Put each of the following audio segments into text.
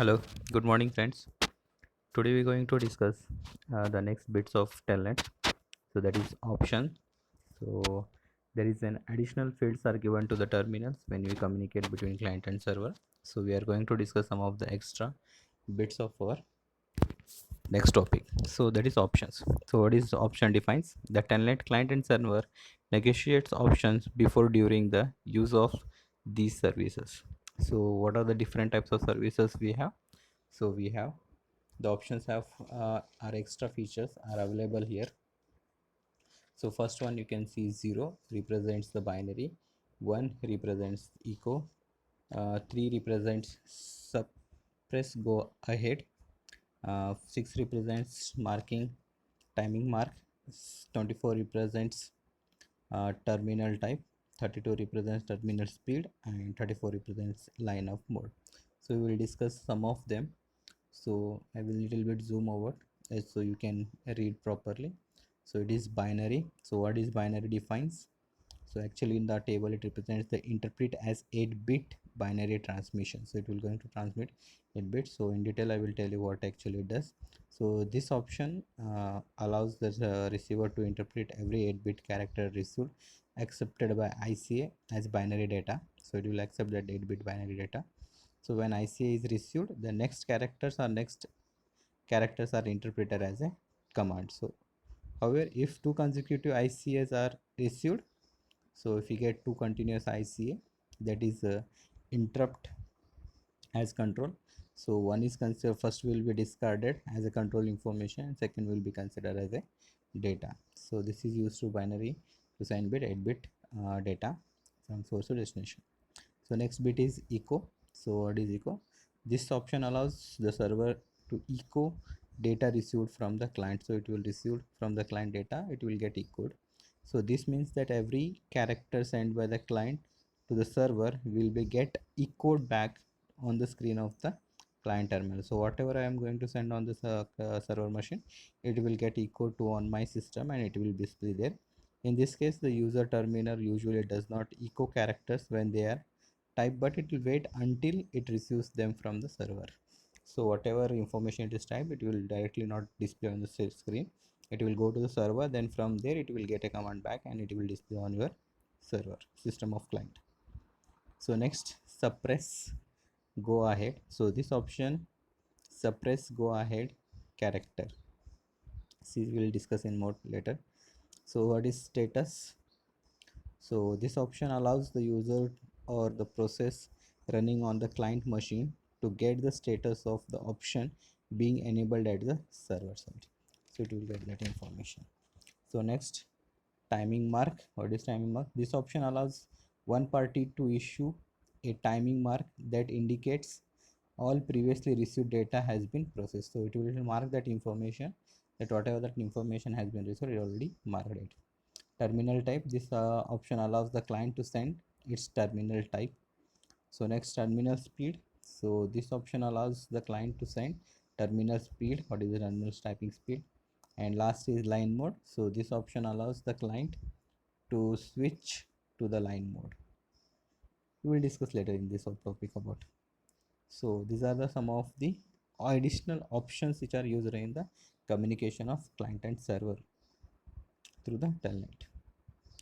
Hello, good morning, friends. Today we're going to discuss the next bits of telnet. So that is option. So there is an additional fields are given to the terminals when we communicate between client and server. So we are going to discuss some of the extra bits of our next topic. So that is options. So what is option defines the telnet client and server negotiates options before during the use of these services. So what are the different types of services we have? So we have the options have our extra features are available here. So first one you can see 0 represents the binary, 1 represents echo, 3 represents suppress go ahead, 6 represents marking timing mark, 24 represents terminal type, 32 represents terminal speed, and 34 represents line of mode. So we will discuss some of them. So I will little bit zoom over so you can read properly. So it is binary. So what is binary defines? So actually in the table it represents the interpret as 8-bit binary transmission. So it will going to transmit 8 bits. So in detail I will tell you what actually it does. So this option allows the receiver to interpret every 8-bit character received accepted by ICA as binary data. So it will accept that 8-bit binary data. So when ICA is received, the next characters are interpreted as a command. So however, if two consecutive ICAs are received, so if you get two continuous ICA, that is interrupt as control. So one is considered, first will be discarded as a control information, and second will be considered as a data. So this is used to binary to send bit 8-bit data from source to destination. So next bit is echo. So what is echo? This option allows the server to echo data received from the client. So it will receive from the client data, it will get echoed. So this means that every character sent by the client to the server will be get echoed back on the screen of the client terminal. So whatever I am going to send on this server machine, it will get echoed to on my system and it will display there. In this case, the user terminal usually does not echo characters when they are typed, but it will wait until it receives them from the server. So whatever information it is typed, it will directly not display on the screen. It will go to the server, then from there it will get a command back and it will display on your server system of client. So next, suppress go ahead. So this option suppress go ahead character, see we will discuss in more later. So what is status? So this option allows the user or the process running on the client machine to get the status of the option being enabled at the server side. So it will get that information. So next, timing mark. What is timing mark? This option allows one party to issue a timing mark that indicates all previously received data has been processed. So it will mark that information, that whatever that information has been received, it already marked it. Terminal type, this option allows the client to send its terminal type. So next, terminal speed. So this option allows the client to send terminal speed. What is the terminal typing speed? And last is line mode. So this option allows the client to switch to the line mode. We will discuss later in this topic about. So these are the some of the additional options which are used in the communication of client and server through the telnet.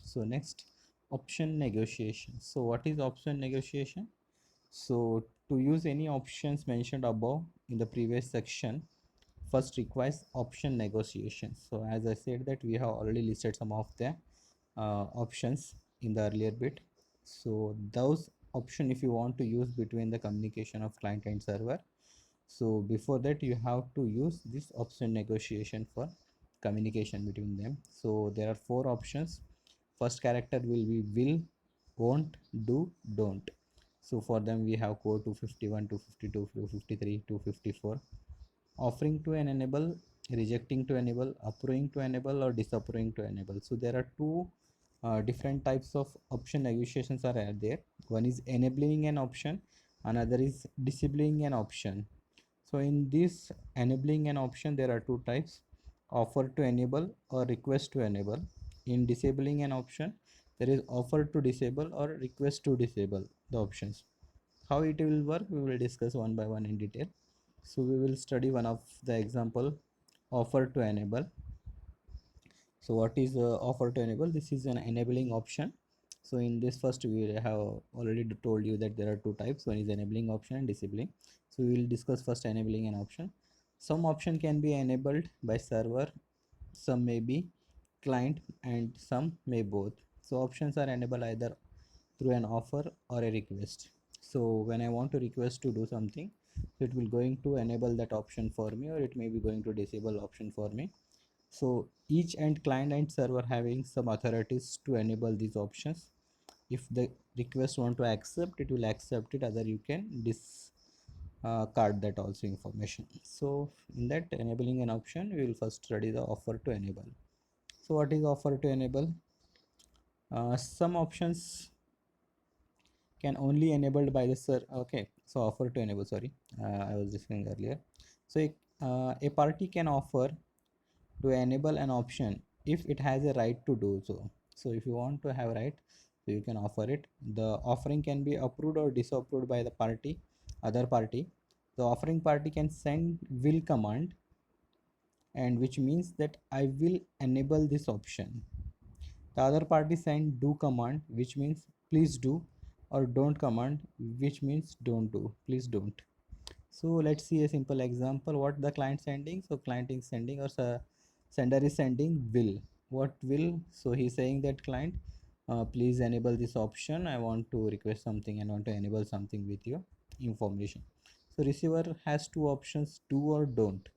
So next, option negotiation. So what is option negotiation? So to use any options mentioned above in the previous section, first requires option negotiation. So as I said that we have already listed some of the options in the earlier bit. So those option if you want to use between the communication of client and server, so before that you have to use this option negotiation for communication between them. So there are four options. First character will be will, won't, do, don't. So for them we have code 251, 252, 253, 254. Offering to enable, rejecting to enable, approving to enable, or disapproving to enable. So there are two different types of option negotiations are there. One is enabling an option, another is disabling an option. So in this enabling an option, there are two types: offer to enable or request to enable. In disabling an option, there is offer to disable or request to disable the options. How it will work, we will discuss one by one in detail. So we will study one of the example, offer to enable. So what is offer to enable? This is an enabling option. So in this first we have already told you that there are two types. One is enabling option and disabling. So we will discuss first enabling an option. Some option can be enabled by server, some may be client, and some may both. So options are enabled either through an offer or a request. So when I want to request to do something, so it will going to enable that option for me, or it may be going to disable option for me. So each and client and server having some authorities to enable these options. If the request want to accept, it will accept it, other you can discard that also information. So in that enabling an option, we will first study the offer to enable. So what is offer to enable? Some options can only enabled by the okay, so offer to enable, sorry, I was discussing earlier. So a party can offer to enable an option if it has a right to do so. So if you want to have right, so you can offer it. The offering can be approved or disapproved by the party, other party. The offering party can send will command, and which means that I will enable this option. The other party send do command, which means please do, or don't command, which means don't do, please don't. So let's see a simple example. What the client sending? So client is sending, or sender is sending will. What will? So he's saying that client, please enable this option. I want to request something and want to enable something with your information. So receiver has two options, do or don't.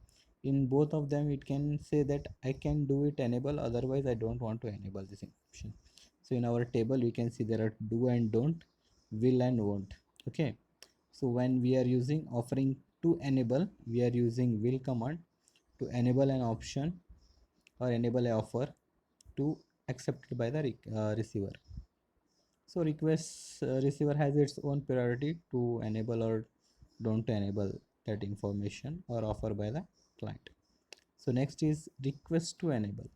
In both of them, it can say that I can do it enable, otherwise I don't want to enable this information. So in our table, you can see there are do and don't, will and won't. Okay. So when we are using offering to enable, we are using will command to enable an option or enable a offer to accepted by the receiver. So request receiver has its own priority to enable or don't enable that information or offer by the client. So next is request to enable.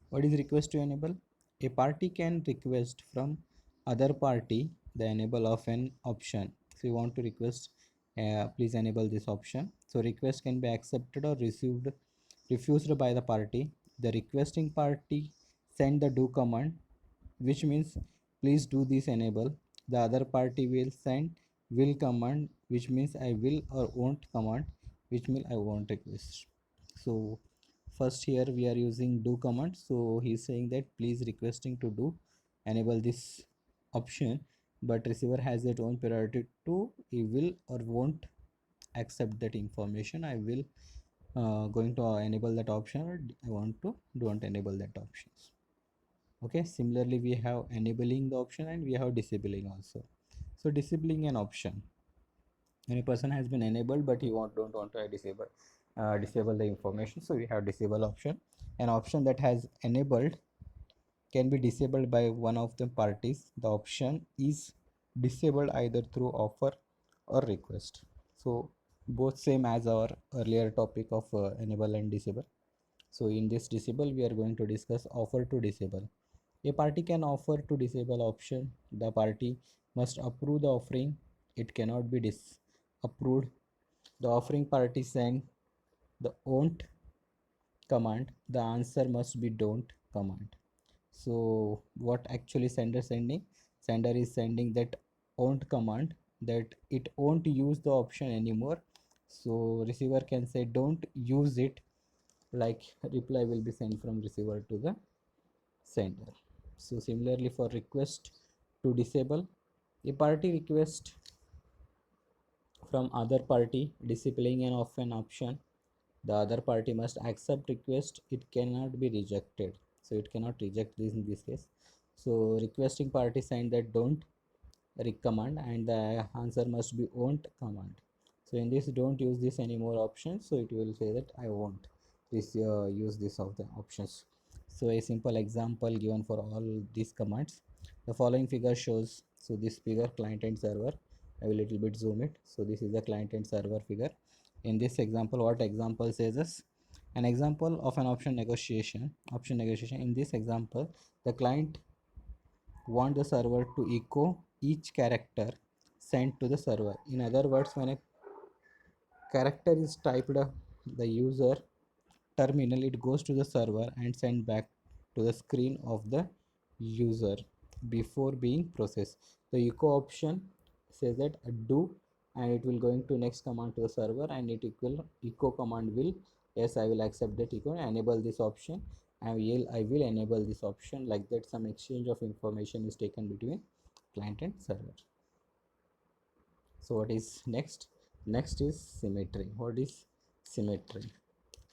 What is request to enable? A party can request from other party the enable of an option. So you want to request, please enable this option. So request can be accepted or refused by the party. The requesting party send the do command, which means please do this enable. The other party will send will command, which means I will, or won't command, which means I won't request. So first here we are using do command. So he's saying that please requesting to do enable this option, but receiver has its own priority to he will or won't accept that information. I will going to enable that option, or I want to don't enable that options. Okay, similarly we have enabling the option and we have disabling also. So disabling an option, when a person has been enabled but he don't want to disable the information, so we have disable option. An option that has enabled can be disabled by one of the parties. The option is disabled either through offer or request. So both same as our earlier topic of enable and disable. So in this disable we are going to discuss offer to disable. A party can offer to disable option. The party must approve the offering. It cannot be disapproved. The offering party send the won't command. The answer must be don't command. So what actually sender sending? Sender is sending that won't command, that it won't use the option anymore. So receiver can say don't use it, like reply will be sent from receiver to the sender. So similarly for request to disable, a party request from other party disabling of an option. The other party must accept request. It cannot be rejected. So it cannot reject this in this case. So requesting party signed that don't command, and the answer must be won't command. So in this don't use this anymore option, so it will say that I won't use this of the options. So a simple example given for all these commands. The following figure shows, so this figure client and server, I will little bit zoom it. So this is the client and server figure. In this example, what example says is an example of an option negotiation. In this example, the client want the server to echo each character sent to the server. In other words, when a character is typed the user terminal, it goes to the server and send back to the screen of the user before being processed. The echo option says that do, and it will going to next command to the server, and it will echo command will, yes, I will accept that echo, enable this option, and I will enable this option. Like that, some exchange of information is taken between client and server. So what is next? Next is symmetry. What is symmetry?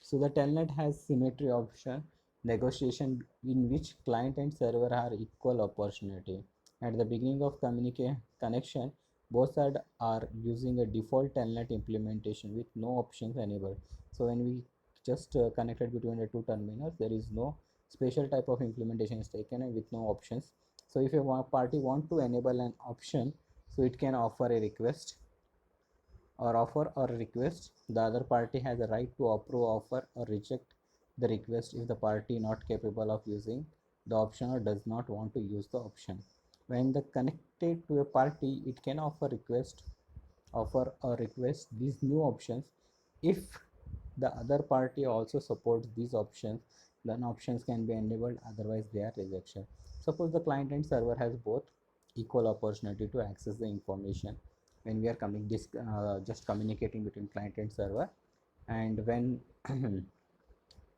So the telnet has symmetry option, negotiation in which client and server are equal opportunity. At the beginning of connection, both sides are using a default telnet implementation with no options enabled. So when we just connected between the two terminals, there is no special type of implementation is taken and with no options. So if a party want to enable an option, so it can offer a request or offer or request. The other party has a right to approve, offer, or reject the request if the party not capable of using the option or does not want to use the option. When the connected to a party, it can offer or request these new options. If the other party also supports these options, then options can be enabled, otherwise they are rejection. Suppose the client and server has both equal opportunity to access the information when we are just communicating between client and server, and when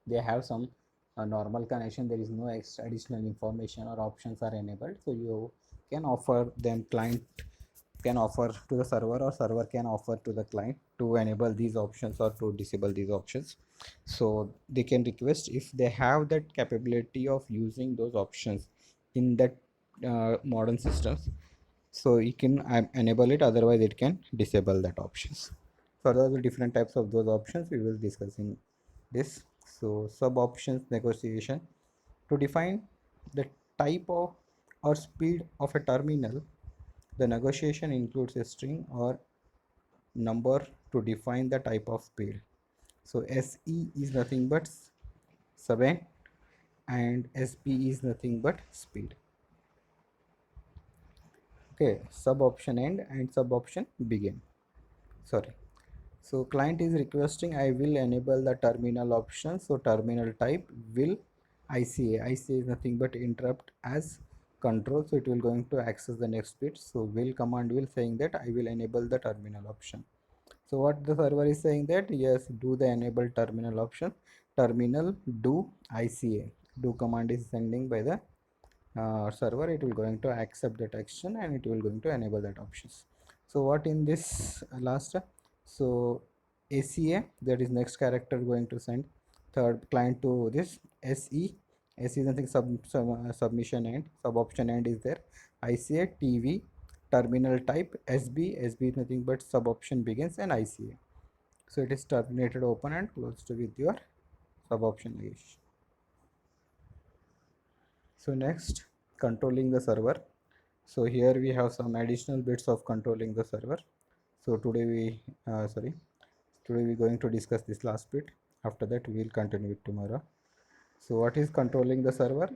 they have some normal connection, there is no additional information or options are enabled, so you can offer them, client can offer to the server or server can offer to the client to enable these options or to disable these options. So they can request if they have that capability of using those options in that modern systems, so you can enable it, otherwise it can disable that options. Further, the different types of those options we will discuss in this. So sub options negotiation, to define the type of or speed of a terminal, the negotiation includes a string or number to define the type of speed. So SE is nothing but sub end and SP is nothing but speed. Okay, sub option end and sub option begin. Sorry. So client is requesting I will enable the terminal option. So terminal type will ICA. ICA is nothing but interrupt as control. So it will going to access the next bit. So will command will saying that I will enable the terminal option. So what the server is saying that yes, do the enable terminal option. Terminal do ICA. Do command is sending by the server, it will going to accept that action and it will going to enable that options. So what in this last, so ACA, that is next character going to send third client to this SE. SE is nothing submission end, sub option end is there. ICA TV terminal type SB. SB is nothing but sub option begins and ICA. So it is terminated open and closed with your sub option negation. So next, controlling the server. So here we have some additional bits of controlling the server. So today we going to discuss this last bit. After that we will continue it tomorrow. So what is controlling the server?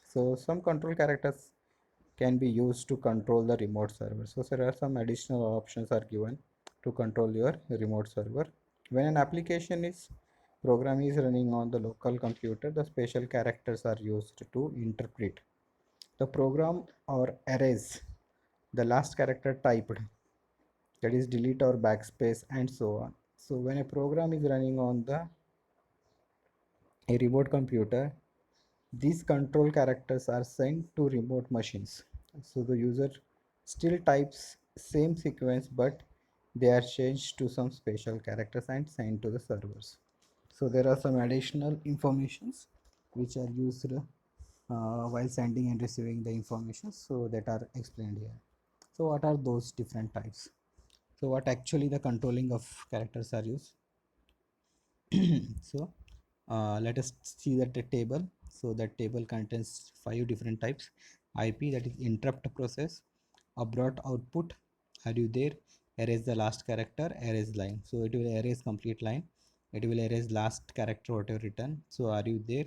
So some control characters can be used to control the remote server. So there are some additional options are given to control your remote server. When an application is program is running on the local computer, the special characters are used to interpret the program or erase the last character typed, that is delete or backspace and so on. So when a program is running on a remote computer, these control characters are sent to remote machines. So the user still types same sequence, but they are changed to some special characters and sent to the servers. So there are some additional informations which are used while sending and receiving the information, so that are explained here. So what are those different types? So what actually the controlling of characters are used? So let us see that the table. So that table contains 5 different types. IP, that is interrupt process. Abort output, are you there? Erase the last character, erase line. So it will erase complete line, it will erase last character whatever written. So are you there,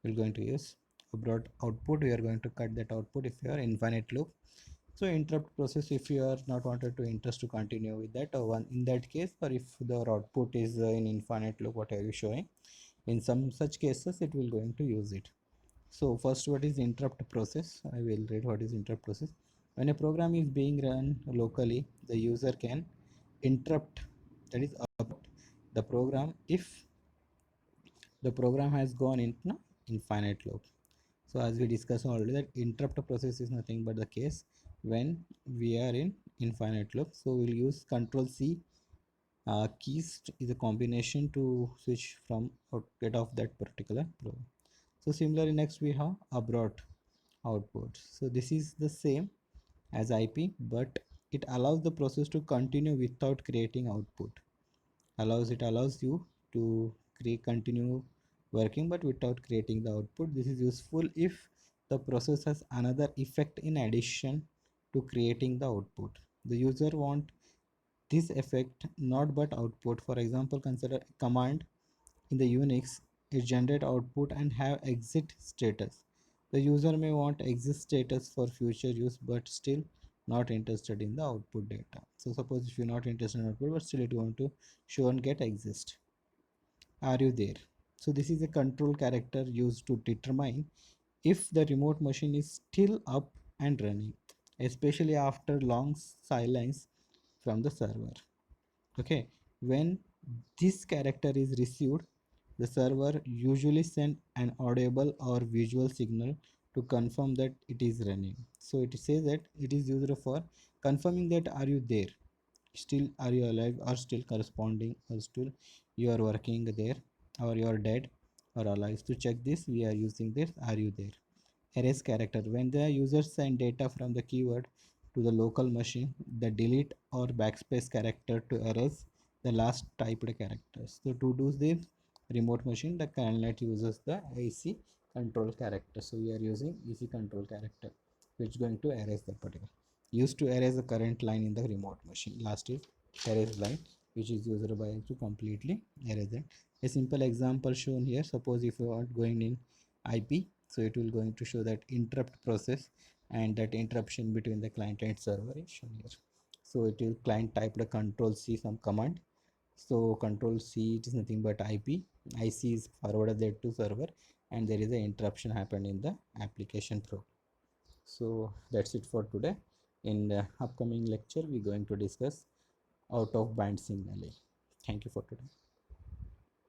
we're going to use abort output. We are going to cut that output if you are infinite loop. So interrupt process, if you are not wanted to interest to continue with that, or one in that case, or if the output is in infinite loop, what are you showing, in some such cases it will going to use it. So first, what is interrupt process? I will read what is interrupt process. When a program is being run locally, the user can interrupt, that is abort the program if the program has gone into infinite loop. So as we discussed already, that interrupt process is nothing but the case when we are in infinite loop. So we'll use Control C keys is a combination to switch from or get off that particular program. So similarly, next we have abort output. So this is the same as IP, but it allows the process to continue without creating output. Allows you to create continue working but without creating the output. This is useful if the process has another effect in addition to creating the output. The user want this effect not but output. For example, consider a command in the Unix is generate output and have exit status. The user may want exit status for future use but still not interested in the output data. So suppose if you're not interested in output but still you want to show and get exist. Are you there? So this is a control character used to determine if the remote machine is still up and running, especially after long silence from the server. Okay, when this character is received, the server usually send an audible or visual signal to confirm that it is running. So it says that it is used for confirming that are you there, still are you alive, or still corresponding, or still you are working there, or you are dead or alive. To check this, we are using this are you there. Erase character, when the user send data from the keyword to the local machine, the delete or backspace character to erase the last typed characters. So to do this remote machine, the kernel uses the AC control character. So we are using AC control character, which is going to erase that particular, used to erase the current line in the remote machine. Last is erase line, which is used by to completely erase it. A simple example shown here. Suppose if you are going in IP, so it will going to show that interrupt process, and that interruption between the client and server is shown here. So it will client type the control C some command. So control C, it is nothing but IP. IC is forwarded there to server, and there is an interruption happened in the application program. So that's it for today. In the upcoming lecture, we're going to discuss out of band signaling. Thank you for today.